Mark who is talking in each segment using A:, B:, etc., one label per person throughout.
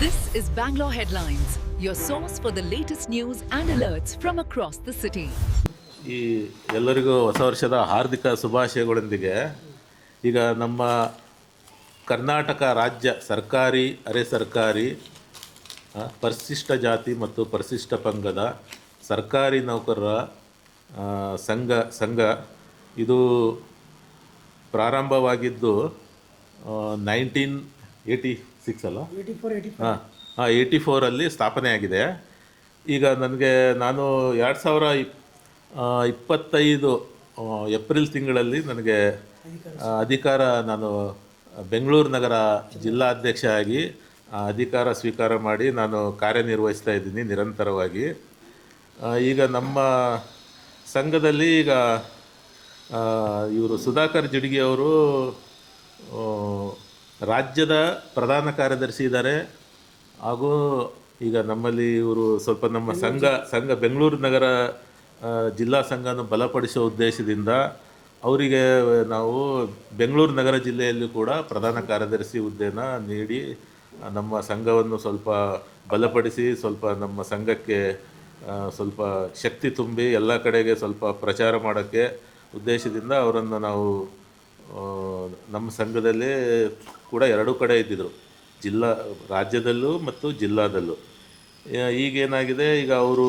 A: This is Bangalore Headlines, your source for the latest news and alerts from across the city.
B: ಈ ಎಲ್ಲರಿಗೂ ಹೊಸ ವರ್ಷದ ಹಾರ್ದಿಕ ಶುಭಾಶಯಗಳೊಂದಿಗೆ ಈಗ ನಮ್ಮ ಕರ್ನಾಟಕ ರಾಜ್ಯ ಸರ್ಕಾರಿ ಅರೆ ಸರ್ಕಾರಿ ಪರಿಶಿಷ್ಟ ಜಾತಿ ಮತ್ತು ಪರಿಶಿಷ್ಟ ಪಂಗಡ ಸರ್ಕಾರಿ ನೌಕರರ ಸಂಘ ಇದು ಪ್ರಾರಂಭವಾಗಿದ್ದು 1986 ಅಲ್ಲ 84 ಸ್ಥಾಪನೆಯಾಗಿದೆ. ಈಗ ನಾನು 2025 ಏಪ್ರಿಲ್ ತಿಂಗಳಲ್ಲಿ ನನಗೆ ಅಧಿಕಾರ ನಾನು ಬೆಂಗಳೂರು ನಗರ ಜಿಲ್ಲಾಧ್ಯಕ್ಷ ಆಗಿ ಅಧಿಕಾರ ಸ್ವೀಕಾರ ಮಾಡಿ ನಾನು ಕಾರ್ಯನಿರ್ವಹಿಸ್ತಾ ಇದ್ದೀನಿ ನಿರಂತರವಾಗಿ. ಈಗ ನಮ್ಮ ಸಂಘದಲ್ಲಿ ಈಗ ಇವರು ಸುಧಾಕರ್ ಜಿಡ್ಗಿ ಅವರು ರಾಜ್ಯದ ಪ್ರಧಾನ ಕಾರ್ಯದರ್ಶಿ ಇದ್ದಾರೆ. ಹಾಗೂ ಈಗ ನಮ್ಮಲ್ಲಿ ಇವರು ಸ್ವಲ್ಪ ನಮ್ಮ ಸಂಘ ಬೆಂಗಳೂರು ನಗರ ಜಿಲ್ಲಾ ಸಂಘನ ಬಲಪಡಿಸುವ ಉದ್ದೇಶದಿಂದ ಅವರಿಗೆ ನಾವು ಬೆಂಗಳೂರು ನಗರ ಜಿಲ್ಲೆಯಲ್ಲಿ ಕೂಡ ಪ್ರಧಾನ ಕಾರ್ಯದರ್ಶಿ ಹುದ್ದೆನ ನೀಡಿ ನಮ್ಮ ಸಂಘವನ್ನು ಸ್ವಲ್ಪ ಬಲಪಡಿಸಿ ಸ್ವಲ್ಪ ನಮ್ಮ ಸಂಘಕ್ಕೆ ಸ್ವಲ್ಪ ಶಕ್ತಿ ತುಂಬಿ ಎಲ್ಲ ಕಡೆಗೆ ಸ್ವಲ್ಪ ಪ್ರಚಾರ ಮಾಡೋಕ್ಕೆ ಉದ್ದೇಶದಿಂದ ಅವರನ್ನು ನಾವು ನಮ್ಮ ಸಂಘದಲ್ಲೇ ಕೂಡ ಎರಡೂ ಕಡೆ ಇದ್ದಿದ್ದರು, ರಾಜ್ಯದಲ್ಲೂ ಮತ್ತು ಜಿಲ್ಲಾದಲ್ಲೂ. ಈಗೇನಾಗಿದೆ, ಈಗ ಅವರು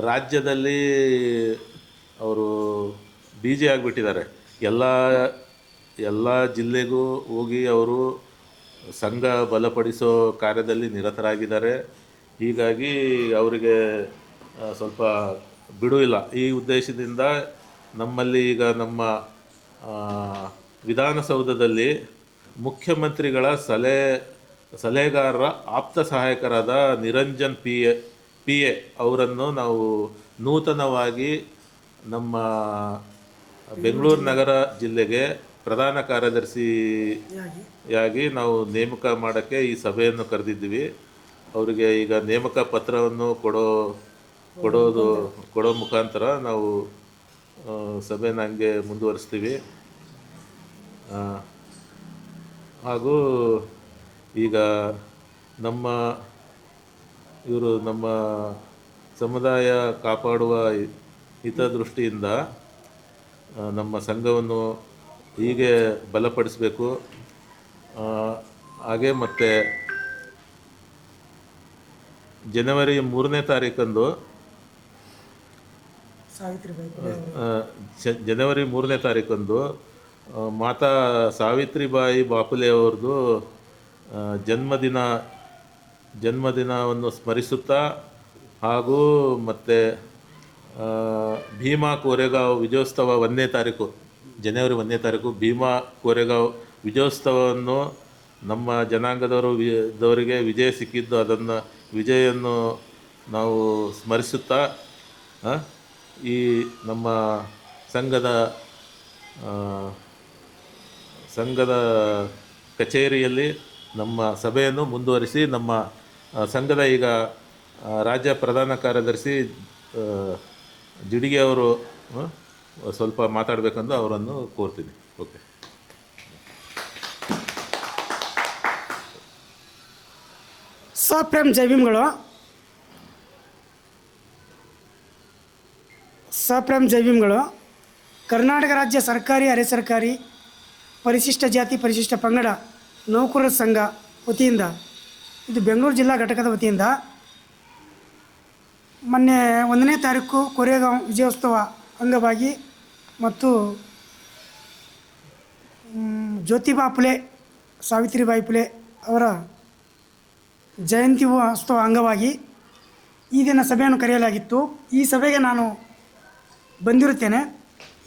B: ರಾಜ್ಯದಲ್ಲಿ ಅವರು BG ಆಗಿಬಿಟ್ಟಿದ್ದಾರೆ. ಎಲ್ಲ ಜಿಲ್ಲೆಗೂ ಹೋಗಿ ಅವರು ಸಂಘ ಬಲಪಡಿಸೋ ಕಾರ್ಯದಲ್ಲಿ ನಿರತರಾಗಿದ್ದಾರೆ. ಹೀಗಾಗಿ ಅವರಿಗೆ ಸ್ವಲ್ಪ ಬಿಡುವಿಲ್ಲ. ಈ ಉದ್ದೇಶದಿಂದ ನಮ್ಮಲ್ಲಿ ಈಗ ನಮ್ಮ ವಿಧಾನಸೌಧದಲ್ಲಿ ಮುಖ್ಯಮಂತ್ರಿಗಳ ಸಲಹೆಗಾರರ ಆಪ್ತ ಸಹಾಯಕರಾದ ನಿರಂಜನ್ PA ಅವರನ್ನು ನಾವು ನೂತನವಾಗಿ ನಮ್ಮ ಬೆಂಗಳೂರು ನಗರ ಜಿಲ್ಲೆಗೆ ಪ್ರಧಾನ ಕಾರ್ಯದರ್ಶಿಯಾಗಿ ನಾವು ನೇಮಕ ಮಾಡೋಕ್ಕೆ ಈ ಸಭೆಯನ್ನು ಕರೆದಿದ್ದೀವಿ. ಅವರಿಗೆ ಈಗ ನೇಮಕ ಪತ್ರವನ್ನು ಕೊಡೋ ಮುಖಾಂತರ ನಾವು ಸಭೆನ ಹಂಗೆ ಮುಂದುವರಿಸ್ತೀವಿ. ಹಾಗೂ ಈಗ ನಮ್ಮ ಸಮುದಾಯ ಕಾಪಾಡುವ ಹಿತದೃಷ್ಟಿಯಿಂದ ನಮ್ಮ ಸಂಘವನ್ನು ಹೀಗೆ ಬಲಪಡಿಸಬೇಕು. ಹಾಗೆ ಮತ್ತು ಜನವರಿ 3ನೇ ತಾರೀಕಂದು ಮಾತಾ ಸಾವಿತ್ರಿಬಾಯಿ ಬಾಪುಲೆ ಅವ್ರದ್ದು ಜನ್ಮದಿನವನ್ನು ಸ್ಮರಿಸುತ್ತಾ ಹಾಗೂ ಮತ್ತು ಭೀಮಾ ಕೋರೆಗಾಂವ್ ವಿಜಯೋತ್ಸವ ಜನವರಿ 1ನೇ ತಾರೀಕು ಭೀಮಾ ಕೋರೆಗಾಂವ್ ವಿಜಯೋತ್ಸವವನ್ನು ನಮ್ಮ ಜನಾಂಗದವರಿಗೆ ವಿಜಯ ಸಿಕ್ಕಿದ್ದು, ಅದನ್ನು ವಿಜಯನ್ನು ನಾವು ಸ್ಮರಿಸುತ್ತಾ ಈ ನಮ್ಮ ಸಂಘದ ಕಚೇರಿಯಲ್ಲಿ ನಮ್ಮ ಸಭೆಯನ್ನು ಮುಂದುವರಿಸಿ ನಮ್ಮ ಸಂಘದ ಈಗ ರಾಜ್ಯ ಪ್ರಧಾನ ಕಾರ್ಯದರ್ಶಿ ಜಿಡ್ಗಿ ಅವರು ಸ್ವಲ್ಪ ಮಾತಾಡಬೇಕೆಂದು ಅವರನ್ನು ಕೋರ್ತೀನಿ. ಓಕೆ.
C: ಸಪ್ರೇಮ್ ಜೈವಿಮ್ಗಳು ಕರ್ನಾಟಕ ರಾಜ್ಯ ಸರ್ಕಾರಿ ಅರೆ ಸರ್ಕಾರಿ ಪರಿಶಿಷ್ಟ ಜಾತಿ ಪರಿಶಿಷ್ಟ ಪಂಗಡ ನೌಕರರ ಸಂಘ ವತಿಯಿಂದ, ಇದು ಬೆಂಗಳೂರು ಜಿಲ್ಲಾ ಘಟಕದ ವತಿಯಿಂದ ಮೊನ್ನೆ 1ನೇ ತಾರೀಕು ಕೋರೆಗಾಂವ್ ವಿಜಯೋತ್ಸವ ಅಂಗವಾಗಿ ಮತ್ತು ಜ್ಯೋತಿಬಾ ಫುಲೆ ಸಾವಿತ್ರಿಬಾಯಿ ಫುಲೆ ಅವರ ಜಯಂತಿ ಉತ್ಸವ ಅಂಗವಾಗಿ ಈ ದಿನ ಸಭೆಯನ್ನು ಕರೆಯಲಾಗಿತ್ತು. ಈ ಸಭೆಗೆ ನಾನು ಬಂದಿರುತ್ತೇನೆ.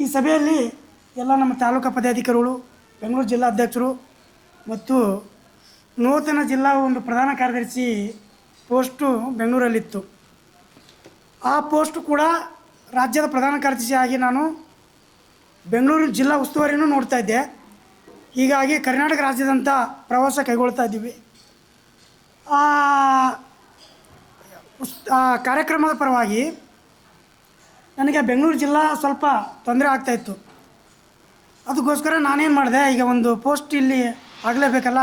C: ಈ ಸಭೆಯಲ್ಲಿ ಎಲ್ಲ ನಮ್ಮ ತಾಲೂಕಾ ಪದಾಧಿಕಾರಿಗಳು, ಬೆಂಗಳೂರು ಜಿಲ್ಲಾಧ್ಯಕ್ಷರು ಮತ್ತು ನೂತನ ಜಿಲ್ಲಾ ಒಂದು ಪ್ರಧಾನ ಕಾರ್ಯದರ್ಶಿ ಪೋಸ್ಟು ಬೆಂಗಳೂರಲ್ಲಿತ್ತು. ಆ ಪೋಸ್ಟು ಕೂಡ ರಾಜ್ಯದ ಪ್ರಧಾನ ಕಾರ್ಯದರ್ಶಿಯಾಗಿ ನಾನು ಬೆಂಗಳೂರು ಜಿಲ್ಲಾ ಉಸ್ತುವಾರಿನೂ ನೋಡ್ತಾ ಇದ್ದೆ. ಹೀಗಾಗಿ ಕರ್ನಾಟಕ ರಾಜ್ಯದಂಥ ಪ್ರವಾಸ ಕೈಗೊಳ್ತಾ ಇದ್ದೀವಿ. ಆ ಕಾರ್ಯಕ್ರಮದ ಪರವಾಗಿ ನನಗೆ ಬೆಂಗಳೂರು ಜಿಲ್ಲಾ ಸ್ವಲ್ಪ ತೊಂದರೆ ಆಗ್ತಾಯಿತ್ತು. ಅದಕ್ಕೋಸ್ಕರ ನಾನೇನು ಮಾಡಿದೆ, ಈಗ ಒಂದು ಪೋಸ್ಟ್ ಇಲ್ಲಿ ಆಗಲೇಬೇಕಲ್ಲ,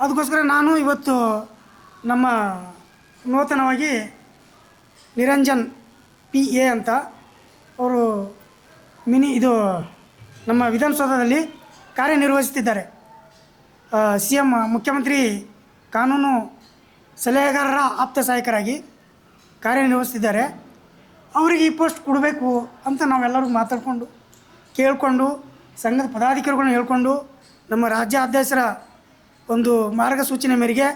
C: ಅದಕ್ಕೋಸ್ಕರ ನಾನು ಇವತ್ತು ನಮ್ಮ ನೂತನವಾಗಿ ನಿರಂಜನ್ PA ಅಂತ ಅವರು ಇದು ನಮ್ಮ ವಿಧಾನಸೌಧದಲ್ಲಿ ಕಾರ್ಯನಿರ್ವಹಿಸುತ್ತಿದ್ದಾರೆ. CM ಮುಖ್ಯಮಂತ್ರಿ ಕಾನೂನು ಸಲಹೆಗಾರರ ಆಪ್ತ ಸಹಾಯಕರಾಗಿ ಕಾರ್ಯನಿರ್ವಹಿಸ್ತಿದ್ದಾರೆ. ಅವರಿಗೆ ಈ ಪೋಸ್ಟ್ ಕೊಡಬೇಕು ಅಂತ ನಾವೆಲ್ಲರೂ ಮಾತಾಡಿಕೊಂಡು ಕೇಳಿಕೊಂಡು ಸಂಘದ ಪದಾಧಿಕಾರಿಗಳನ್ನ ಹೇಳ್ಕೊಂಡು ನಮ್ಮ ರಾಜ್ಯಾಧ್ಯಕ್ಷರ ಒಂದು ಮಾರ್ಗಸೂಚನೆ ಮೇರೆಗೆ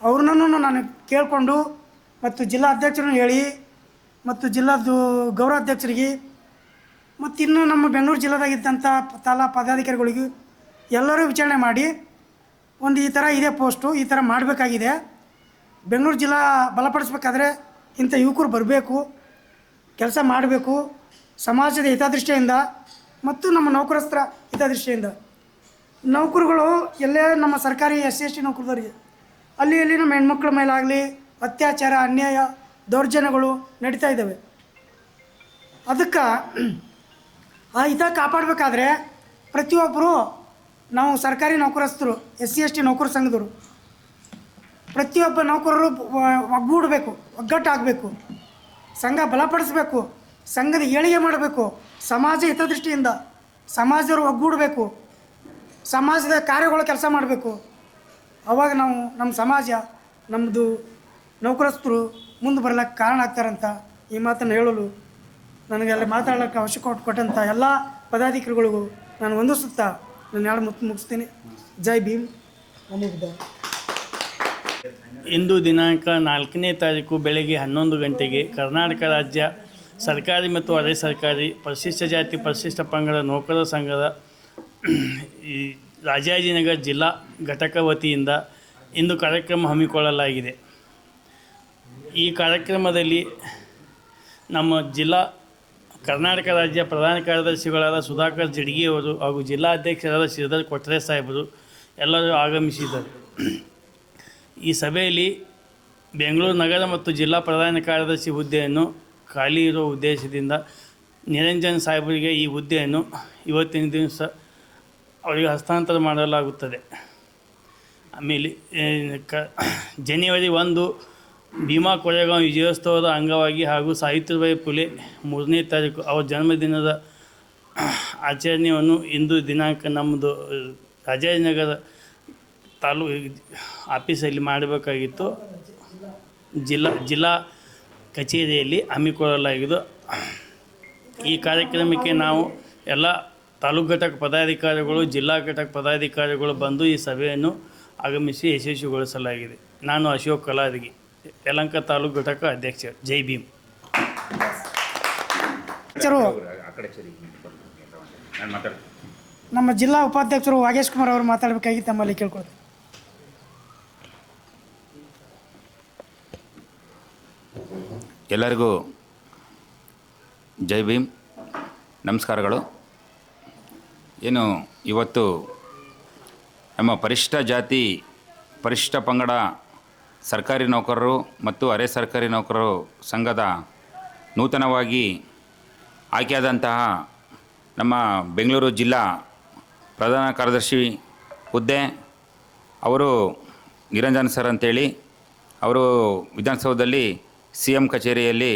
C: ಅವ್ರನ್ನೂ ನಾನು ಕೇಳಿಕೊಂಡು ಮತ್ತು ಜಿಲ್ಲಾ ಅಧ್ಯಕ್ಷರನ್ನು ಹೇಳಿ ಮತ್ತು ಜಿಲ್ಲಾದು ಗೌರವಾಧ್ಯಕ್ಷರಿಗೆ ಮತ್ತು ಇನ್ನು ನಮ್ಮ ಬೆಂಗಳೂರು ಜಿಲ್ಲಾದಾಗಿದ್ದಂಥ ತಾಲಾ ಪದಾಧಿಕಾರಿಗಳಿಗೂ ಎಲ್ಲರೂ ವಿಚಾರಣೆ ಮಾಡಿ ಒಂದು ಈ ಥರ ಇದೆ ಪೋಸ್ಟು, ಈ ಥರ ಮಾಡಬೇಕಾಗಿದೆ. ಬೆಂಗಳೂರು ಜಿಲ್ಲಾ ಬಲಪಡಿಸ್ಬೇಕಾದ್ರೆ ಇಂಥ ಯುವಕರು ಬರಬೇಕು, ಕೆಲಸ ಮಾಡಬೇಕು, ಸಮಾಜದ ಹಿತದೃಷ್ಟಿಯಿಂದ ಮತ್ತು ನಮ್ಮ ನೌಕರಸ್ಥರ ಹಿತದೃಷ್ಟಿಯಿಂದ. ನೌಕರುಗಳು ಎಲ್ಲೇ ನಮ್ಮ ಸರ್ಕಾರಿ SC/ST ನೌಕರದವರಿಗೆ ಅಲ್ಲಿ ನಮ್ಮ ಹೆಣ್ಮಕ್ಳ ಮೇಲಾಗಲಿ ಅತ್ಯಾಚಾರ, ಅನ್ಯಾಯ, ದೌರ್ಜನ್ಯಗಳು ನಡೀತಾ ಇದ್ದಾವೆ. ಅದಕ್ಕೆ ಆ ಹಿತ ಕಾಪಾಡಬೇಕಾದ್ರೆ ಪ್ರತಿಯೊಬ್ಬರು ನಾವು ಸರ್ಕಾರಿ ನೌಕರಸ್ಥರು SC/ST ನೌಕರ ಸಂಘದವರು ಪ್ರತಿಯೊಬ್ಬ ನೌಕರರು ಒಗ್ಗೂಡಬೇಕು, ಒಗ್ಗಟ್ಟಾಗಬೇಕು, ಸಂಘ ಬಲಪಡಿಸಬೇಕು, ಸಂಘದ ಏಳಿಗೆ ಮಾಡಬೇಕು, ಸಮಾಜ ಹಿತದೃಷ್ಟಿಯಿಂದ ಸಮಾಜದವರು ಒಗ್ಗೂಡಬೇಕು, ಸಮಾಜದ ಕಾರ್ಯಗಳು ಕೆಲಸ ಮಾಡಬೇಕು. ಆವಾಗ ನಾವು ನಮ್ಮ ಸಮಾಜ ನಮ್ಮದು ನೌಕರಸ್ಥರು ಮುಂದೆ ಬರ್ಲಿಕ್ಕೆ ಕಾರಣ ಆಗ್ತಾರಂತ ಈ ಮಾತನ್ನು ಹೇಳಲು ನನಗೆಲ್ಲ ಮಾತಾಡೋಕ್ಕೆ ಅವಶ್ಯಕ ಕೊಟ್ಟಂಥ ಎಲ್ಲ ಪದಾಧಿಕಾರಿಗಳಿಗೂ ನಾನು ವಂದಿಸುತ್ತಾ ನಾನು ಎರಡು ಮುಗಿಸ್ತೀನಿ. ಜೈ ಭೀಮ್. ನಮೋ
D: ಇಂದು ದಿನಾಂಕ 4ನೇ ತಾರೀಕು ಬೆಳಗ್ಗೆ 11 ಗಂಟೆಗೆ ಕರ್ನಾಟಕ ರಾಜ್ಯ ಸರ್ಕಾರಿ ಮತ್ತು ಅರೆ ಸರ್ಕಾರಿ ಪರಿಶಿಷ್ಟ ಜಾತಿ ಪರಿಶಿಷ್ಟ ಪಂಗಡ ನೌಕರರ ಸಂಘದ ಈ ರಾಜಾಜಿನಗರ ಜಿಲ್ಲಾ ಘಟಕ ವತಿಯಿಂದ ಇಂದು ಕಾರ್ಯಕ್ರಮ ಹಮ್ಮಿಕೊಳ್ಳಲಾಗಿದೆ. ಈ ಕಾರ್ಯಕ್ರಮದಲ್ಲಿ ನಮ್ಮ ಜಿಲ್ಲಾ ಕರ್ನಾಟಕ ರಾಜ್ಯ ಪ್ರಧಾನ ಕಾರ್ಯದರ್ಶಿಗಳಾದ ಸುಧಾಕರ್ ಜಡ್ಗಿಯವರು ಹಾಗೂ ಜಿಲ್ಲಾಧ್ಯಕ್ಷರಾದ ಶ್ರೀಧರ್ ಕೊಟ್ರೆ ಸಾಹೇಬರು ಎಲ್ಲರೂ ಆಗಮಿಸಿದರು. ಈ ಸಭೆಯಲ್ಲಿ ಬೆಂಗಳೂರು ನಗರ ಮತ್ತು ಜಿಲ್ಲಾ ಪ್ರಧಾನ ಕಾರ್ಯದರ್ಶಿ ಹುದ್ದೆಯನ್ನು ಖಾಲಿ ಇರುವ ಉದ್ದೇಶದಿಂದ ನಿರಂಜನ್ ಸಾಹೇಬರಿಗೆ ಈ ಹುದ್ದೆಯನ್ನು ಇವತ್ತಿನ ದಿವಸ ಅವರಿಗೆ ಹಸ್ತಾಂತರ ಮಾಡಲಾಗುತ್ತದೆ. ಆಮೇಲೆ ಜನವರಿ 1 ಭೀಮಾ ಕೊರೆಗಾಂವ್ ವಿಜಯೋತ್ಸವದ ಅಂಗವಾಗಿ ಹಾಗೂ ಸಾವಿತ್ರಿಬಾಯಿ ಫುಲೆ 3ನೇ ತಾರೀಕು ಅವರ ಜನ್ಮದಿನದ ಆಚರಣೆಯನ್ನು ಇಂದು ದಿನಾಂಕ ನಮ್ಮದು ರಾಜಾಜಿನಗರ ಆಫೀಸಲ್ಲಿ ಮಾಡಬೇಕಾಗಿತ್ತು. ಜಿಲ್ಲಾ ಕಚೇರಿಯಲ್ಲಿ ಹಮ್ಮಿಕೊಳ್ಳಲಾಗಿದ್ದು, ಈ ಕಾರ್ಯಕ್ರಮಕ್ಕೆ ನಾವು ಎಲ್ಲ ತಾಲೂಕು ಘಟಕ ಪದಾಧಿಕಾರಿಗಳು, ಜಿಲ್ಲಾ ಘಟಕ ಪದಾಧಿಕಾರಿಗಳು ಬಂದು ಈ ಸಭೆಯನ್ನು ಆಗಮಿಸಿ ಯಶಸ್ವಿಗೊಳಿಸಲಾಗಿದೆ. ನಾನು ಅಶೋಕ್ ಕಲಾದಗಿ, ಯಲಹಂಕ ತಾಲೂಕು ಘಟಕ ಅಧ್ಯಕ್ಷ. ಜೈ ಭೀಮ್.
C: ನಮ್ಮ ಜಿಲ್ಲಾ ಉಪಾಧ್ಯಕ್ಷರು ವಾಗೇಶ್ ಕುಮಾರ್ ಅವರು ಮಾತಾಡಬೇಕಾಗಿ ತಮ್ಮಲ್ಲಿ ಕೇಳ್ಕೊಳ್ತಾರೆ.
E: ಎಲ್ಲರಿಗೂ ಜೈ ಭೀಮ್, ನಮಸ್ಕಾರಗಳು. ಏನು ಇವತ್ತು ನಮ್ಮ ಪರಿಶಿಷ್ಟ ಜಾತಿ ಪರಿಶಿಷ್ಟ ಪಂಗಡ ಸರ್ಕಾರಿ ನೌಕರರು ಮತ್ತು ಅರೆ ಸರ್ಕಾರಿ ನೌಕರರು ಸಂಘದ ನೂತನವಾಗಿ ಆಯ್ಕೆಯಾದಂತಹ ನಮ್ಮ ಬೆಂಗಳೂರು ಜಿಲ್ಲಾ ಪ್ರಧಾನ ಕಾರ್ಯದರ್ಶಿ ಹುದ್ದೆ ಅವರು ನಿರಂಜನ್ ಸರ್ ಅಂತೇಳಿ ಅವರು ವಿಧಾನಸೌಧದಲ್ಲಿ CM ಕಚೇರಿಯಲ್ಲಿ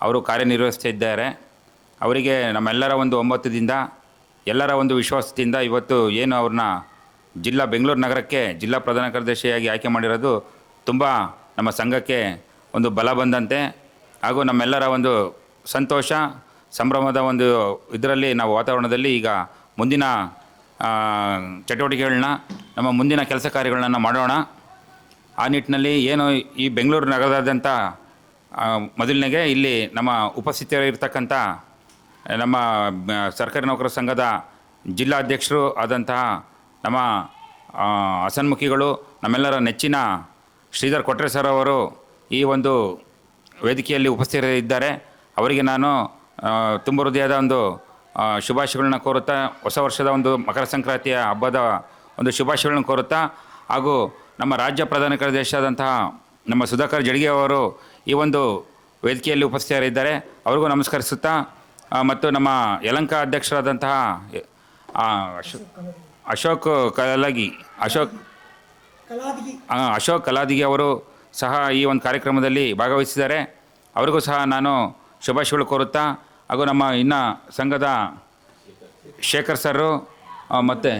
E: ಅವರು ಕಾರ್ಯನಿರ್ವಹಿಸ್ತಾ ಇದ್ದಾರೆ. ಅವರಿಗೆ ನಮ್ಮೆಲ್ಲರ ಒಂದು ಒಮ್ಮತದಿಂದ ಎಲ್ಲರ ಒಂದು ವಿಶ್ವಾಸದಿಂದ ಇವತ್ತು ಏನು ಅವ್ರನ್ನ ಬೆಂಗಳೂರು ನಗರಕ್ಕೆ ಜಿಲ್ಲಾ ಪ್ರಧಾನ ಕಾರ್ಯದರ್ಶಿಯಾಗಿ ಆಯ್ಕೆ ಮಾಡಿರೋದು ತುಂಬ ನಮ್ಮ ಸಂಘಕ್ಕೆ ಒಂದು ಬಲ ಬಂದಂತೆ ಹಾಗೂ ನಮ್ಮೆಲ್ಲರ ಒಂದು ಸಂತೋಷ ಸಂಭ್ರಮದ ಒಂದು ಇದರಲ್ಲಿ ನಾವು ವಾತಾವರಣದಲ್ಲಿ ಈಗ ಮುಂದಿನ ಚಟುವಟಿಕೆಗಳನ್ನ ನಮ್ಮ ಮುಂದಿನ ಕೆಲಸ ಕಾರ್ಯಗಳನ್ನ ಮಾಡೋಣ. ಆ ನಿಟ್ಟಿನಲ್ಲಿ ಏನು ಈ ಬೆಂಗಳೂರು ನಗರದಾದ್ಯಂತ ಮೊದಲನೇಗೆ ಇಲ್ಲಿ ನಮ್ಮ ಉಪಸ್ಥಿತರಿರ್ತಕ್ಕಂಥ ನಮ್ಮ ಸರ್ಕಾರಿ ನೌಕರರ ಸಂಘದ ಜಿಲ್ಲಾಧ್ಯಕ್ಷರು ಆದಂತಹ ನಮ್ಮ ಹಸನ್ಮುಖಿಗಳು, ನಮ್ಮೆಲ್ಲರ ನೆಚ್ಚಿನ ಶ್ರೀಧರ್ ಕೊಟ್ರೆ ಸರ್ ಅವರು ಈ ಒಂದು ವೇದಿಕೆಯಲ್ಲಿ ಉಪಸ್ಥಿತರಿದ್ದಾರೆ. ಅವರಿಗೆ ನಾನು ತುಂಬ ಹೃದಯದ ಒಂದು ಶುಭಾಶಯಗಳನ್ನ ಕೋರುತ್ತಾ, ಹೊಸ ವರ್ಷದ ಒಂದು ಮಕರ ಸಂಕ್ರಾಂತಿಯ ಹಬ್ಬದ ಒಂದು ಶುಭಾಶಯಗಳನ್ನ ಕೋರುತ್ತಾ, ಹಾಗೂ ನಮ್ಮ ರಾಜ್ಯ ಪ್ರಧಾನ ಕಾರ್ಯದರ್ಶಿ ಆದಂತಹ ನಮ್ಮ ಸುಧಾಕರ್ ಜಡ್ಗಿ ಅವರು ಈ ಒಂದು ವೇದಿಕೆಯಲ್ಲಿ ಉಪಸ್ಥಿತರಿದ್ದಾರೆ. ಅವ್ರಿಗೂ ನಮಸ್ಕರಿಸುತ್ತಾ, ಮತ್ತು ನಮ್ಮ ಯಲಹಂಕ ಅಧ್ಯಕ್ಷರಾದಂತಹ ಅಶೋಕ್ ಕಲಗಿ ಅಶೋಕ್ ಕಲಾದಿಗೆ ಅವರು ಸಹ ಈ ಒಂದು ಕಾರ್ಯಕ್ರಮದಲ್ಲಿ ಭಾಗವಹಿಸಿದ್ದಾರೆ. ಅವರಿಗೂ ಸಹ ನಾನು ಶುಭಾಶಯಗಳು ಕೋರುತ್ತಾ, ಹಾಗೂ ನಮ್ಮ ಇನ್ನು ಸಂಘದ ಶೇಖರ್ ಸರು ಮತ್ತು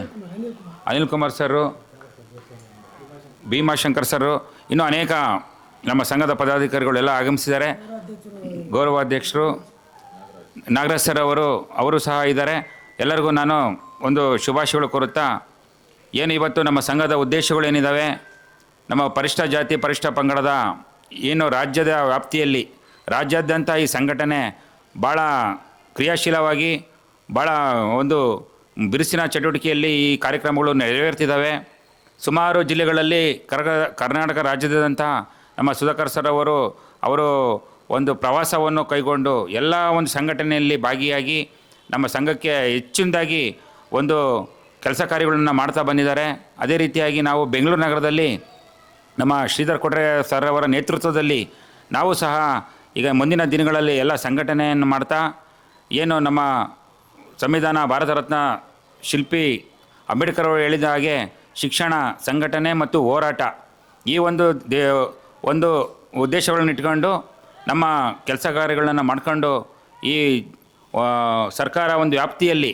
E: ಅನಿಲ್ ಕುಮಾರ್ ಸರು, ಭೀಮಾಶಂಕರ್ ಸರು, ಇನ್ನೂ ಅನೇಕ ನಮ್ಮ ಸಂಘದ ಪದಾಧಿಕಾರಿಗಳೆಲ್ಲ ಆಗಮಿಸಿದ್ದಾರೆ. ಗೌರವಾಧ್ಯಕ್ಷರು ನಾಗರಾಜ್ ಸರ್ ಅವರು ಸಹ ಇದ್ದಾರೆ. ಎಲ್ಲರಿಗೂ ನಾನು ಒಂದು ಶುಭಾಶಯಗಳು ಕೋರುತ್ತಾ, ಏನು ಇವತ್ತು ನಮ್ಮ ಸಂಘದ ಉದ್ದೇಶಗಳೇನಿದ್ದಾವೆ, ನಮ್ಮ ಪರಿಶಿಷ್ಟ ಜಾತಿ ಪರಿಶಿಷ್ಟ ಪಂಗಡದ ಏನು ರಾಜ್ಯದ ವ್ಯಾಪ್ತಿಯಲ್ಲಿ ರಾಜ್ಯಾದ್ಯಂತ ಈ ಸಂಘಟನೆ ಭಾಳ ಕ್ರಿಯಾಶೀಲವಾಗಿ ಭಾಳ ಒಂದು ಬಿರುಸಿನ ಚಟುವಟಿಕೆಯಲ್ಲಿ ಈ ಕಾರ್ಯಕ್ರಮಗಳು ನೆರವೇರ್ತಿದ್ದಾವೆ. ಸುಮಾರು ಜಿಲ್ಲೆಗಳಲ್ಲಿ ಕರ್ನಾಟಕ ರಾಜ್ಯದಾದ್ಯಂತ ನಮ್ಮ ಸುಧಾಕರ್ ಸರ್ ಅವರು ಒಂದು ಪ್ರವಾಸವನ್ನು ಕೈಗೊಂಡು ಎಲ್ಲ ಒಂದು ಸಂಘಟನೆಯಲ್ಲಿ ಭಾಗಿಯಾಗಿ ನಮ್ಮ ಸಂಘಕ್ಕೆ ಹೆಚ್ಚಿನದಾಗಿ ಒಂದು ಕೆಲಸ ಕಾರ್ಯಗಳನ್ನು ಮಾಡ್ತಾ ಬಂದಿದ್ದಾರೆ. ಅದೇ ರೀತಿಯಾಗಿ ನಾವು ಬೆಂಗಳೂರು ನಗರದಲ್ಲಿ ನಮ್ಮ ಶ್ರೀಧರ್ ಕೊಟ್ರೆ ಸರ್ ಅವರ ನೇತೃತ್ವದಲ್ಲಿ ನಾವು ಸಹ ಈಗ ಮುಂದಿನ ದಿನಗಳಲ್ಲಿ ಎಲ್ಲ ಸಂಘಟನೆಯನ್ನು ಮಾಡ್ತಾ, ಏನು ನಮ್ಮ ಸಂವಿಧಾನ ಭಾರತ ರತ್ನ ಶಿಲ್ಪಿ ಅಂಬೇಡ್ಕರ್ ಅವರು ಹೇಳಿದ ಹಾಗೆ ಶಿಕ್ಷಣ, ಸಂಘಟನೆ ಮತ್ತು ಹೋರಾಟ ಈ ಒಂದು ಉದ್ದೇಶಗಳನ್ನು ಇಟ್ಕೊಂಡು ನಮ್ಮ ಕೆಲಸ ಕಾರ್ಯಗಳನ್ನು ಮಾಡ್ಕೊಂಡು ಈ ಸರ್ಕಾರ ಒಂದು ವ್ಯಾಪ್ತಿಯಲ್ಲಿ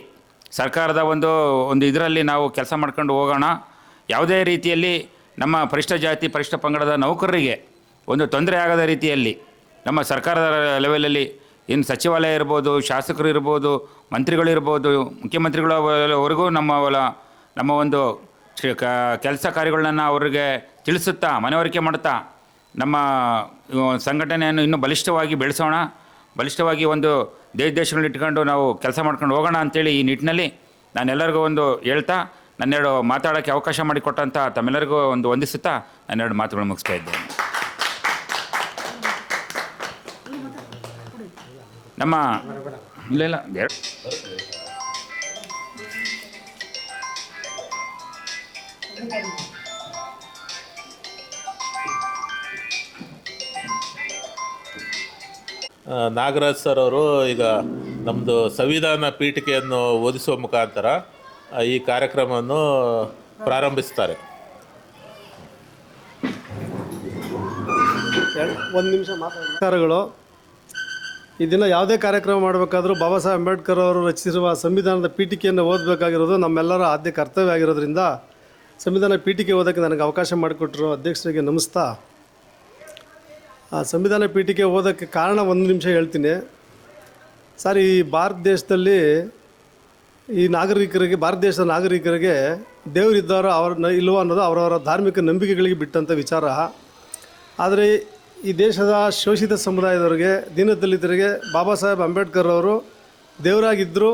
E: ಸರ್ಕಾರದ ಒಂದು ಇದರಲ್ಲಿ ನಾವು ಕೆಲಸ ಮಾಡ್ಕೊಂಡು ಹೋಗೋಣ. ಯಾವುದೇ ರೀತಿಯಲ್ಲಿ ನಮ್ಮ ಪರಿಶಿಷ್ಟ ಜಾತಿ ಪರಿಶಿಷ್ಟ ಪಂಗಡದ ನೌಕರರಿಗೆ ಒಂದು ತೊಂದರೆ ಆಗದ ರೀತಿಯಲ್ಲಿ ನಮ್ಮ ಸರ್ಕಾರದ ಲೆವೆಲಲ್ಲಿ ಏನು ಸಚಿವಾಲಯ ಇರ್ಬೋದು, ಶಾಸಕರು ಇರ್ಬೋದು, ಮಂತ್ರಿಗಳಿರ್ಬೋದು, ಮುಖ್ಯಮಂತ್ರಿಗಳವರೆಗೂ ನಮ್ಮ ಒಂದು ಕೆಲಸ ಕಾರ್ಯಗಳನ್ನ ಅವರಿಗೆ ತಿಳಿಸುತ್ತಾ ಮನವರಿಕೆ ಮಾಡ್ತಾ ನಮ್ಮ ಸಂಘಟನೆಯನ್ನು ಇನ್ನೂ ಬಲಿಷ್ಠವಾಗಿ ಬೆಳೆಸೋಣ, ಬಲಿಷ್ಠವಾಗಿ ಒಂದು ದೇಶಗಳನ್ನ ಇಟ್ಕೊಂಡು ನಾವು ಕೆಲಸ ಮಾಡ್ಕೊಂಡು ಹೋಗೋಣ ಅಂಥೇಳಿ ಈ ನಿಟ್ಟಿನಲ್ಲಿ ನಾನೆಲ್ಲರಿಗೂ ಒಂದು ಹೇಳ್ತಾ ನನ್ನೆರಡು ಮಾತಾಡೋಕ್ಕೆ ಅವಕಾಶ ಮಾಡಿಕೊಟ್ಟಂಥ ತಮ್ಮೆಲ್ಲರಿಗೂ ಒಂದು ವಂದಿಸುತ್ತಾ ನನ್ನೆರಡು ಮಾತುಗಳು ಮುಗಿಸ್ತಾ ಇದ್ದೇನೆ. ನಮ್ಮ ಇಲ್ಲ
B: ನಾಗರಾಜ್ ಸರ್ ಅವರು ಈಗ ನಮ್ಮದು ಸಂವಿಧಾನ ಪೀಠಿಕೆಯನ್ನು ಓದಿಸುವ ಮುಖಾಂತರ ಈ ಕಾರ್ಯಕ್ರಮವನ್ನು ಪ್ರಾರಂಭಿಸ್ತಾರೆ.
F: ಒಂದು ನಿಮಿಷ ಮಾತಾಡಗಳು. ಈ ದಿನ ಯಾವುದೇ ಕಾರ್ಯಕ್ರಮ ಮಾಡಬೇಕಾದ್ರೂ ಬಾಬಾ ಸಾಹೇಬ್ ಅಂಬೇಡ್ಕರ್ ಅವರು ರಚಿಸಿರುವ ಸಂವಿಧಾನದ ಪೀಠಿಕೆಯನ್ನು ಓದಬೇಕಾಗಿರೋದು ನಮ್ಮೆಲ್ಲರ ಆದ್ಯ ಕರ್ತವ್ಯ ಆಗಿರೋದ್ರಿಂದ ಸಂವಿಧಾನ ಪೀಠಿಕೆ ಓದೋಕ್ಕೆ ನನಗೆ ಅವಕಾಶ ಮಾಡಿಕೊಟ್ಟರು ಅಧ್ಯಕ್ಷರಿಗೆ ನಮಿಸ್ತಾ, ಆ ಸಂವಿಧಾನ ಪೀಠಿಕೆ ಓದೋಕ್ಕೆ ಕಾರಣ ಒಂದು ನಿಮಿಷ ಹೇಳ್ತೀನಿ ಸರ್. ಈ ಭಾರತ ದೇಶದಲ್ಲಿ ಭಾರತ ದೇಶದ ನಾಗರಿಕರಿಗೆ ದೇವರಿದ್ದಾರೋ ಇಲ್ಲವೋ ಅನ್ನೋದು ಅವರವರ ಧಾರ್ಮಿಕ ನಂಬಿಕೆಗಳಿಗೆ ಬಿಟ್ಟಂಥ ವಿಚಾರ. ಆದರೆ ಈ ದೇಶದ ಶೋಷಿತ ಸಮುದಾಯದವರಿಗೆ, ದೀನದಲಿತರಿಗೆ ಬಾಬಾ ಸಾಹೇಬ್ ಅಂಬೇಡ್ಕರ್ ಅವರು ದೇವರಾಗಿದ್ದರು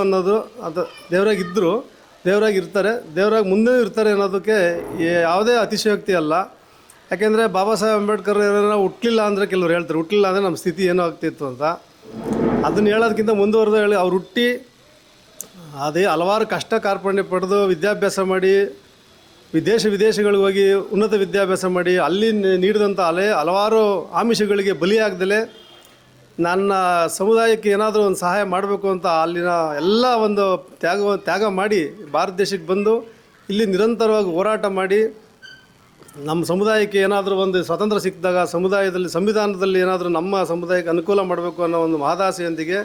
F: ಅನ್ನೋದು ಅದು ದೇವರಾಗಿರ್ತಾರೆ, ದೇವರಾಗಿ ಮುಂದೆ ಇರ್ತಾರೆ ಅನ್ನೋದಕ್ಕೆ ಯಾವುದೇ ಅತಿಶಯೋಕ್ತಿ ಅಲ್ಲ. ಯಾಕೆಂದರೆ ಬಾಬಾ ಸಾಹೇಬ್ ಅಂಬೇಡ್ಕರ್ ಹುಟ್ಟಲಿಲ್ಲ ಅಂದರೆ ಕೆಲವ್ರು ಹೇಳ್ತಾರೆ, ಹುಟ್ಟಲಿಲ್ಲ ಅಂದರೆ ನಮ್ಮ ಸ್ಥಿತಿ ಏನೋ ಆಗ್ತಿತ್ತು ಅಂತ. ಅದನ್ನು ಹೇಳೋದಕ್ಕಿಂತ ಮುಂದುವರೆದು ಹೇಳಿ ಅವ್ರು ಹುಟ್ಟಿ ಅದೇ ಹಲವಾರು ಕಷ್ಟ ಕಾರ್ಪಣ್ಯ ಪಡೆದು ವಿದ್ಯಾಭ್ಯಾಸ ಮಾಡಿ ವಿದೇಶಗಳಿಗೆ ಹೋಗಿ ಉನ್ನತ ವಿದ್ಯಾಭ್ಯಾಸ ಮಾಡಿ ಅಲ್ಲಿ ನೀಡಿದಂಥ ಹಲವಾರು ಆಮಿಷಗಳಿಗೆ ಬಲಿಯಾಗದಲೇ ನನ್ನ ಸಮುದಾಯಕ್ಕೆ ಏನಾದರೂ ಒಂದು ಸಹಾಯ ಮಾಡಬೇಕು ಅಂತ ಅಲ್ಲಿನ ಎಲ್ಲ ಒಂದು ತ್ಯಾಗ ಮಾಡಿ ಭಾರತ ದೇಶಕ್ಕೆ ಬಂದು ಇಲ್ಲಿ ನಿರಂತರವಾಗಿ ಹೋರಾಟ ಮಾಡಿ ನಮ್ಮ ಸಮುದಾಯಕ್ಕೆ ಏನಾದರೂ ಒಂದು ಸ್ವಾತಂತ್ರ್ಯ ಸಿಕ್ಕಿದಾಗ ಸಂವಿಧಾನದಲ್ಲಿ ಏನಾದರೂ ನಮ್ಮ ಸಮುದಾಯಕ್ಕೆ ಅನುಕೂಲ ಮಾಡಬೇಕು ಅನ್ನೋ ಒಂದು ಮಹದಾಸೆಯೊಂದಿಗೆ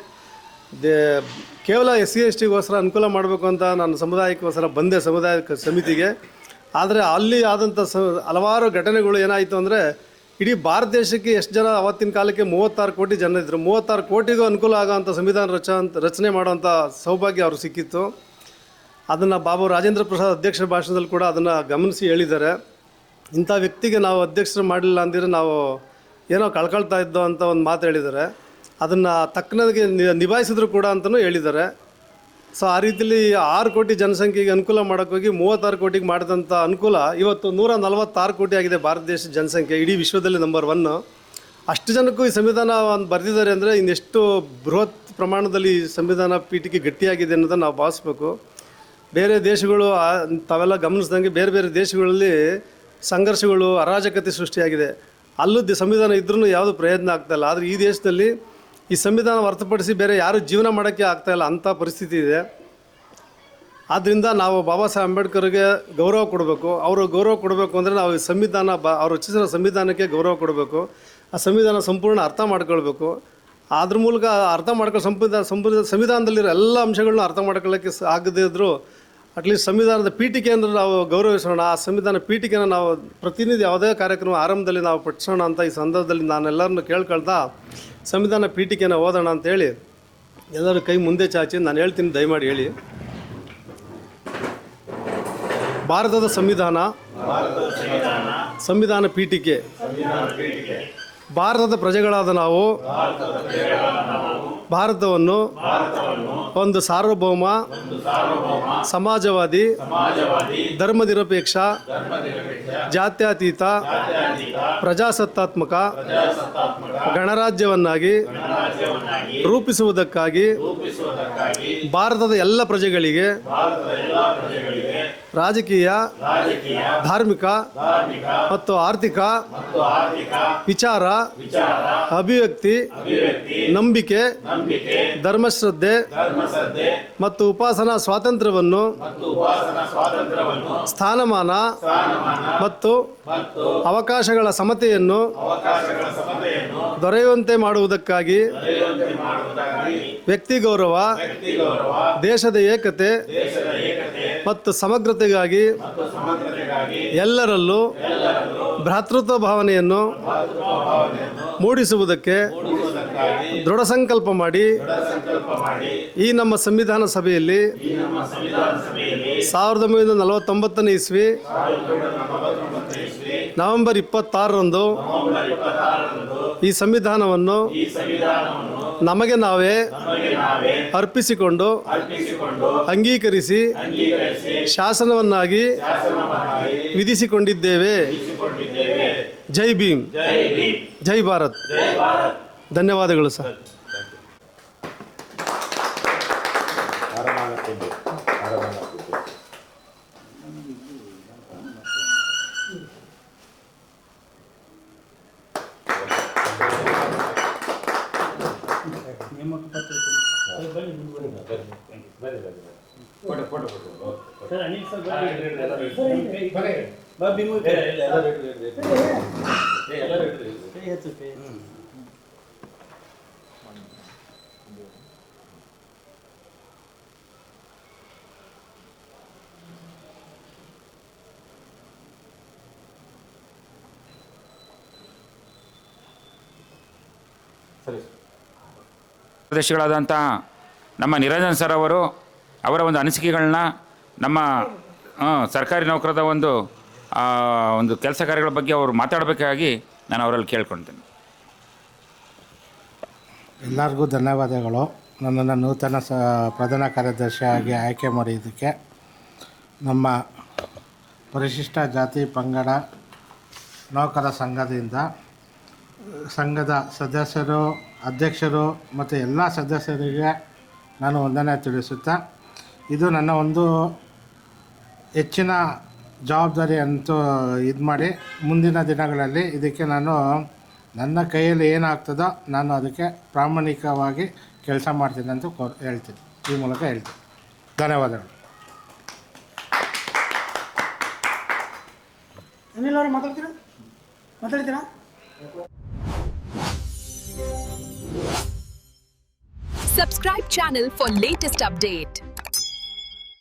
F: ಕೇವಲ SC/STಗೋಸ್ಕರ ಅನುಕೂಲ ಮಾಡಬೇಕು ಅಂತ ನನ್ನ ಸಮುದಾಯಕ್ಕೋಸ್ಕರ ಬಂದೆ ಸಮುದಾಯ ಸಮಿತಿಗೆ. ಆದರೆ ಅಲ್ಲಿ ಆದಂಥ ಹಲವಾರು ಘಟನೆಗಳು ಏನಾಯಿತು ಅಂದರೆ, ಇಡೀ ಭಾರತ ದೇಶಕ್ಕೆ ಎಷ್ಟು ಜನ ಅವತ್ತಿನ ಕಾಲಕ್ಕೆ 36 ಕೋಟಿ ಜನ ಇದ್ದರು. 36 ಕೋಟಿಗೂ ಅನುಕೂಲ ಆಗೋವಂಥ ಸಂವಿಧಾನ ರಚನೆ ಮಾಡೋವಂಥ ಸೌಭಾಗ್ಯ ಅವ್ರಿಗೆ ಸಿಕ್ಕಿತ್ತು. ಅದನ್ನು ಬಾಬು ರಾಜೇಂದ್ರ ಪ್ರಸಾದ್ ಅಧ್ಯಕ್ಷರ ಭಾಷಣದಲ್ಲಿ ಕೂಡ ಅದನ್ನು ಗಮನಿಸಿ ಹೇಳಿದ್ದಾರೆ. ಇಂಥ ವ್ಯಕ್ತಿಗೆ ನಾವು ಅಧ್ಯಕ್ಷರು ಮಾಡಲಿಲ್ಲ ಅಂದಿದ್ರೆ ನಾವು ಏನೋ ಕಳ್ಕೊಳ್ತಾ ಇದ್ದೋ ಅಂತ ಒಂದು ಮಾತು ಹೇಳಿದ್ದಾರೆ. ಅದನ್ನು ತಕ್ಕನಾಗಿ ನಿಭಾಯಿಸಿದ್ರು ಕೂಡ ಅಂತಲೂ ಹೇಳಿದ್ದಾರೆ. ಸೊ ಆ ರೀತಿಯಲ್ಲಿ 6 ಕೋಟಿ ಜನಸಂಖ್ಯೆಗೆ ಅನುಕೂಲ ಮಾಡೋಕ್ಕೋಗಿ 36 ಕೋಟಿಗೆ ಮಾಡಿದಂಥ ಅನುಕೂಲ ಇವತ್ತು 146 ಕೋಟಿ ಆಗಿದೆ ಭಾರತ ದೇಶದ ಜನಸಂಖ್ಯೆ, ಇಡೀ ವಿಶ್ವದಲ್ಲಿ ನಂಬರ್ 1. ಅಷ್ಟು ಜನಕ್ಕೂ ಈ ಸಂವಿಧಾನ ಒಂದು ಬರೆದಿದ್ದಾರೆ ಅಂದರೆ ಇನ್ನೆಷ್ಟು ಬೃಹತ್ ಪ್ರಮಾಣದಲ್ಲಿ ಈ ಸಂವಿಧಾನ ಪೀಠಿಕೆ ಗಟ್ಟಿಯಾಗಿದೆ ಅನ್ನೋದನ್ನು ನಾವು ಭಾವಿಸ್ಬೇಕು. ಬೇರೆ ದೇಶಗಳು ತಾವೆಲ್ಲ ಗಮನಿಸಿದಂಗೆ ಬೇರೆ ಬೇರೆ ದೇಶಗಳಲ್ಲಿ ಸಂಘರ್ಷಗಳು, ಅರಾಜಕತೆ ಸೃಷ್ಟಿಯಾಗಿದೆ. ಅಲ್ಲೂ ಸಂವಿಧಾನ ಇದ್ರೂ ಯಾವುದು ಪ್ರಯತ್ನ ಆಗ್ತಾಯಿಲ್ಲ. ಆದರೆ ಈ ದೇಶದಲ್ಲಿ ಈ ಸಂವಿಧಾನ ಹೊರತುಪಡಿಸಿ ಬೇರೆ ಯಾರು ಜೀವನ ಮಾಡೋಕ್ಕೆ ಆಗ್ತಾಯಿಲ್ಲ, ಅಂಥ ಪರಿಸ್ಥಿತಿ ಇದೆ. ಆದ್ದರಿಂದ ನಾವು ಬಾಬಾ ಸಾಹೇಬ್ ಅಂಬೇಡ್ಕರ್ಗೆ ಗೌರವ ಕೊಡಬೇಕು. ಅವರು ಗೌರವ ಕೊಡಬೇಕು ಅಂದರೆ ನಾವು ಸಂವಿಧಾನ ಅವ್ರು ರಚಿಸಿರೋ ಸಂವಿಧಾನಕ್ಕೆ ಗೌರವ ಕೊಡಬೇಕು. ಆ ಸಂವಿಧಾನ ಸಂಪೂರ್ಣ ಅರ್ಥ ಮಾಡ್ಕೊಳ್ಬೇಕು. ಅದ್ರ ಮೂಲಕ ಅರ್ಥ ಮಾಡ್ಕೊಳ್ಳೋ ಸಂವಿಧಾನದಲ್ಲಿರೋ ಎಲ್ಲ ಅಂಶಗಳನ್ನ ಅರ್ಥ ಮಾಡ್ಕೊಳ್ಳೋಕ್ಕೆ ಆಗದೇ ಇದ್ದರೂ ಅಟ್ಲೀಸ್ಟ್ ಸಂವಿಧಾನದ ಪೀಠಿಕೆಯನ್ನು ನಾವು ಗೌರವಿಸೋಣ. ಆ ಸಂವಿಧಾನ ಪೀಠಿಕೆನ ನಾವು ಪ್ರತಿನಿತ್ಯ ಯಾವುದೇ ಕಾರ್ಯಕ್ರಮ ಆರಂಭದಲ್ಲಿ ನಾವು ಪಠಿಸೋಣ ಅಂತ ಈ ಸಂದರ್ಭದಲ್ಲಿ ನಾನೆಲ್ಲರನ್ನು ಕೇಳ್ಕೊಳ್ತಾ ಸಂವಿಧಾನ ಪೀಠಿಕೆನ ಓದೋಣ ಅಂತೇಳಿ ಎಲ್ಲರೂ ಕೈ ಮುಂದೆ ಚಾಚಿ ನಾನು ಹೇಳ್ತೀನಿ, ದಯಮಾಡಿ ಹೇಳಿ. ಭಾರತದ ಸಂವಿಧಾನ ಪೀಠಿಕೆ. ಭಾರತದ ಪ್ರಜೆಗಳಾದ ನಾವು ಭಾರತವನ್ನು ಒಂದು ಸಾರ್ವಭೌಮ, ಸಮಾಜವಾದಿ, ಧರ್ಮನಿರಪೇಕ್ಷ, ಜಾತ್ಯತೀತ, ಪ್ರಜಾಸತ್ತಾತ್ಮಕ ಗಣರಾಜ್ಯವನ್ನಾಗಿ ರೂಪಿಸುವುದಕ್ಕಾಗಿ ಭಾರತದ ಎಲ್ಲ ಪ್ರಜೆಗಳಿಗೆ ರಾಜಕೀಯ, ಧಾರ್ಮಿಕ ಮತ್ತು ಆರ್ಥಿಕ ವಿಚಾರ, ಅಭಿವ್ಯಕ್ತಿ, ನಂಬಿಕೆ, ಧರ್ಮಶ್ರದ್ಧೆ ಮತ್ತು ಉಪಾಸನಾ ಸ್ವಾತಂತ್ರ್ಯವನ್ನು ಸ್ಥಾನಮಾನ ಮತ್ತು ಅವಕಾಶಗಳ ಸಮತೆಯನ್ನು ದೊರೆಯುವಂತೆ ಮಾಡುವುದಕ್ಕಾಗಿ ವ್ಯಕ್ತಿ ಗೌರವ, ದೇಶದ ಏಕತೆ ಮತ್ತು ಸಮಗ್ರತೆಗಾಗಿ ಎಲ್ಲರಲ್ಲೂ ಭ್ರಾತೃತ್ವ ಭಾವನೆಯನ್ನು ಮೂಡಿಸುವುದಕ್ಕೆ ದೃಢ ಸಂಕಲ್ಪ ಮಾಡಿ ಈ ನಮ್ಮ ಸಂವಿಧಾನ ಸಭೆಯಲ್ಲಿ 1949ನೇ ಇಸ್ವಿ ನವೆಂಬರ್ 26ರಂದು ಈ ಸಂವಿಧಾನವನ್ನು ನಮಗೆ ನಾವೇ ಅರ್ಪಿಸಿಕೊಂಡು ಅಂಗೀಕರಿಸಿ ಶಾಸನವನ್ನಾಗಿ ವಿಧಿಸಿಕೊಂಡಿದ್ದೇವೆ. ಜೈ ಭೀಮ್, ಜೈ ಭಾರತ್. ಧನ್ಯವಾದಗಳು ಸರ್.
E: ಪ್ರದೇಶಗಳಾದಂಥ ನಮ್ಮ ನಿರಂಜನ್ ಸರ್ ಅವರು ಅವರ ಒಂದು ಅನಿಸಿಕೆಗಳನ್ನ ನಮ್ಮ ಸರ್ಕಾರಿ ನೌಕರದ ಒಂದು ಕೆಲಸ ಕಾರ್ಯಗಳ ಬಗ್ಗೆ ಅವರು ಮಾತಾಡಬೇಕಾಗಿ ನಾನು ಅವರಲ್ಲಿ ಕೇಳ್ಕೊಳ್ತೇನೆ.
G: ಎಲ್ಲರಿಗೂ ಧನ್ಯವಾದಗಳು. ನನ್ನನ್ನು ನೂತನ ಪ್ರಧಾನ ಕಾರ್ಯದರ್ಶಿಯಾಗಿ ಆಯ್ಕೆ ಮಾಡಿದ್ದಕ್ಕೆ ನಮ್ಮ ಪರಿಶಿಷ್ಟ ಜಾತಿ ಪಂಗಡ ನೌಕರ ಸಂಘದ ಸದಸ್ಯರು, ಅಧ್ಯಕ್ಷರು ಮತ್ತು ಎಲ್ಲ ಸದಸ್ಯರಿಗೆ ನಾನು ವಂದನೆ ತಿಳಿಸುತ್ತಾ, ಇದು ನನ್ನ ಒಂದು ಹೆಚ್ಚಿನ ಜವಾಬ್ದಾರಿ ಅಂತೂ ಇದು ಮಾಡಿ ಮುಂದಿನ ದಿನಗಳಲ್ಲಿ ಇದಕ್ಕೆ ನಾನು ನನ್ನ ಕೈಯಲ್ಲಿ ಏನಾಗ್ತದೋ ನಾನು ಅದಕ್ಕೆ ಪ್ರಾಮಾಣಿಕವಾಗಿ ಕೆಲಸ ಮಾಡ್ತೀನಿ ಅಂತ ಹೇಳ್ತೀನಿ, ಈ ಮೂಲಕ ಹೇಳ್ತೀನಿ. ಧನ್ಯವಾದಗಳು.
C: ಅನಿಲ್ ಅವರು ಮಾತಾಡ್ತೀರಾ?
A: Subscribe channel for latest update.